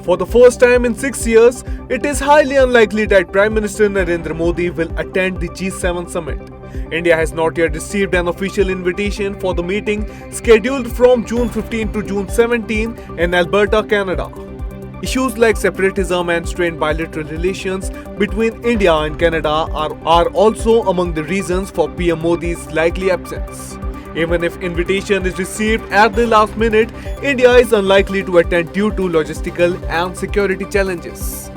For the first time in 6 years, it is highly unlikely that Prime Minister Narendra Modi will attend the G7 summit. India has not yet received an official invitation for the meeting scheduled from June 15 to June 17 in Alberta, Canada. Issues like separatism and strained bilateral relations between India and Canada are also among the reasons for PM Modi's likely absence. Even if invitation is received at the last minute, India is unlikely to attend due to logistical and security challenges.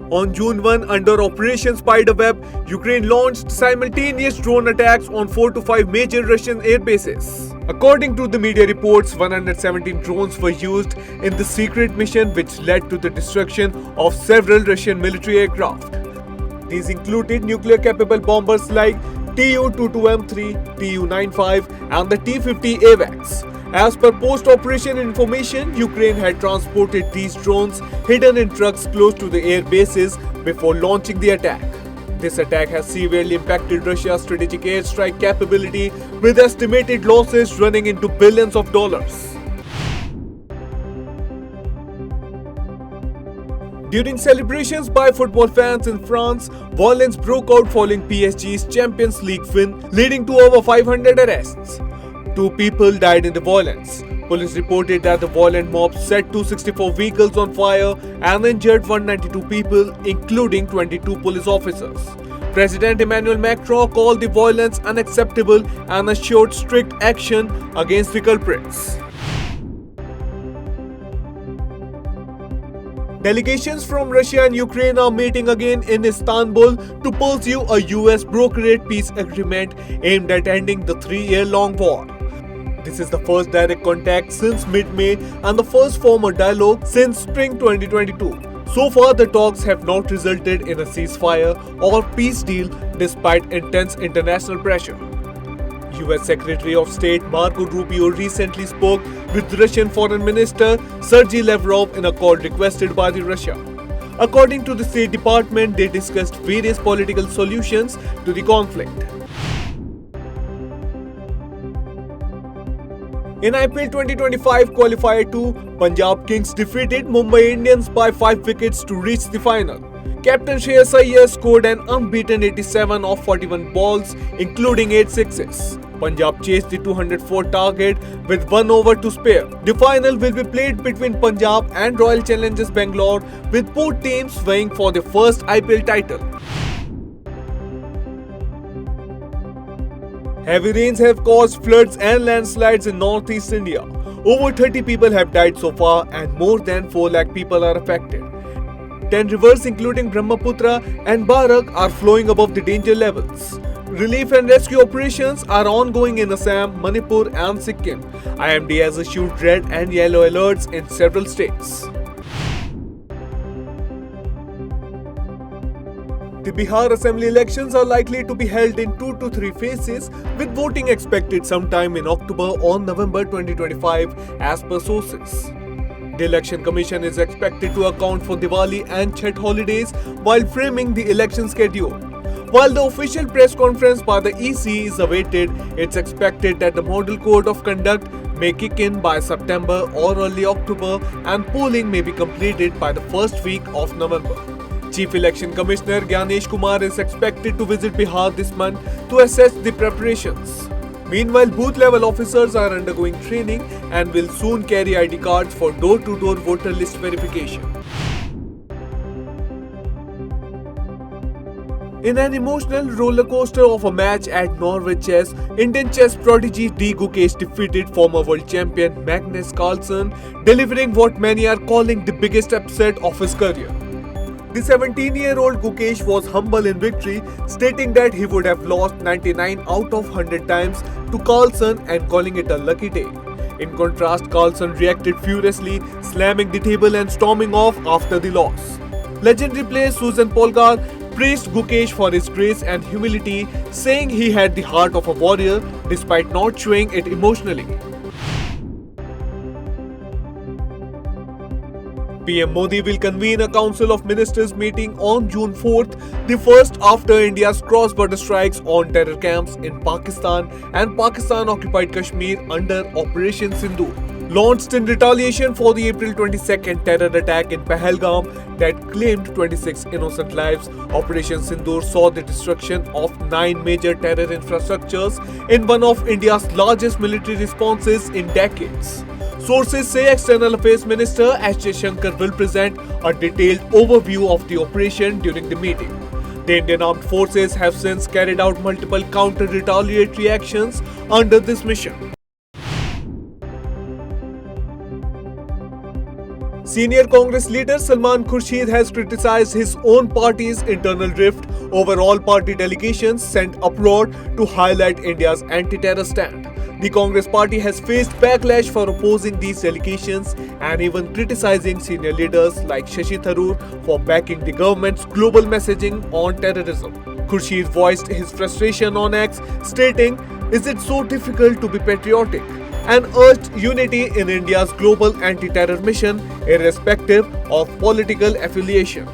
On June 1, under Operation Spiderweb, Ukraine launched simultaneous drone attacks on 4 to 5 major Russian air bases. According to the media reports, 117 drones were used in the secret mission, which led to the destruction of several Russian military aircraft. These included nuclear-capable bombers like Tu-22M3, Tu-95 and the T-50 AWACS. As per post-operation information, Ukraine had transported these drones hidden in trucks close to the air bases before launching the attack. This attack has severely impacted Russia's strategic airstrike capability, with estimated losses running into billions of dollars. During celebrations by football fans in France, violence broke out following PSG's Champions League win, leading to over 500 arrests. 2 people died in the violence. Police reported that the violent mob set 264 vehicles on fire and injured 192 people, including 22 police officers. President Emmanuel Macron called the violence unacceptable and assured strict action against the culprits. Delegations from Russia and Ukraine are meeting again in Istanbul to pursue a US brokered peace agreement aimed at ending the 3-year-long war. This is the first direct contact since mid-May and the first formal dialogue since spring 2022. So far, the talks have not resulted in a ceasefire or peace deal despite intense international pressure. US Secretary of State Marco Rubio recently spoke with Russian Foreign Minister Sergei Lavrov in a call requested by Russia. According to the State Department, they discussed various political solutions to the conflict. In IPL 2025 Qualifier 2, Punjab Kings defeated Mumbai Indians by 5 wickets to reach the final. Captain Shreyas Iyer scored an unbeaten 87 off 41 balls, including 8 sixes. Punjab chased the 204 target with 1 over to spare. The final will be played between Punjab and Royal Challengers Bangalore, with both teams vying for their first IPL title. Heavy rains have caused floods and landslides in northeast India. Over 30 people have died so far and more than 4 lakh people are affected. 10 rivers including Brahmaputra and Barak are flowing above the danger levels. Relief and rescue operations are ongoing in Assam, Manipur and Sikkim. IMD has issued red and yellow alerts in several states. The Bihar Assembly elections are likely to be held in 2 to 3 phases, with voting expected sometime in October or November 2025 as per sources. The Election Commission is expected to account for Diwali and Chhath holidays while framing the election schedule. While the official press conference by the EC is awaited, it's expected that the Model Code of Conduct may kick in by September or early October, and polling may be completed by the first week of November. Chief Election Commissioner Gyanesh Kumar is expected to visit Bihar this month to assess the preparations. Meanwhile, booth-level officers are undergoing training and will soon carry ID cards for door-to-door voter list verification. In an emotional rollercoaster of a match at Norwich Chess, Indian chess prodigy D. Gukesh defeated former world champion Magnus Carlsen, delivering what many are calling the biggest upset of his career. The 17-year-old Gukesh was humble in victory, stating that he would have lost 99 out of 100 times to Carlsen and calling it a lucky day. In contrast, Carlsen reacted furiously, slamming the table and storming off after the loss. Legendary player Susan Polgar praised Gukesh for his grace and humility, saying he had the heart of a warrior despite not showing it emotionally. PM Modi will convene a Council of Ministers meeting on June 4th, the first after India's cross-border strikes on terror camps in Pakistan and Pakistan-occupied Kashmir under Operation Sindoor. launched in retaliation for the April 22nd terror attack in Pahalgam that claimed 26 innocent lives. Operation Sindoor saw the destruction of 9 major terror infrastructures in one of India's largest military responses in decades. Sources say External Affairs Minister S. Jaishankar will present a detailed overview of the operation during the meeting. The Indian Armed Forces have since carried out multiple counter-retaliatory actions under this mission. Senior Congress leader Salman Khurshid has criticized his own party's internal rift over all party delegations sent abroad to highlight India's anti-terror stand. The Congress party has faced backlash for opposing these delegations and even criticizing senior leaders like Shashi Tharoor for backing the government's global messaging on terrorism. Khurshid voiced his frustration on X, stating, "Is it so difficult to be patriotic?" and urged unity in India's global anti-terror mission irrespective of political affiliation.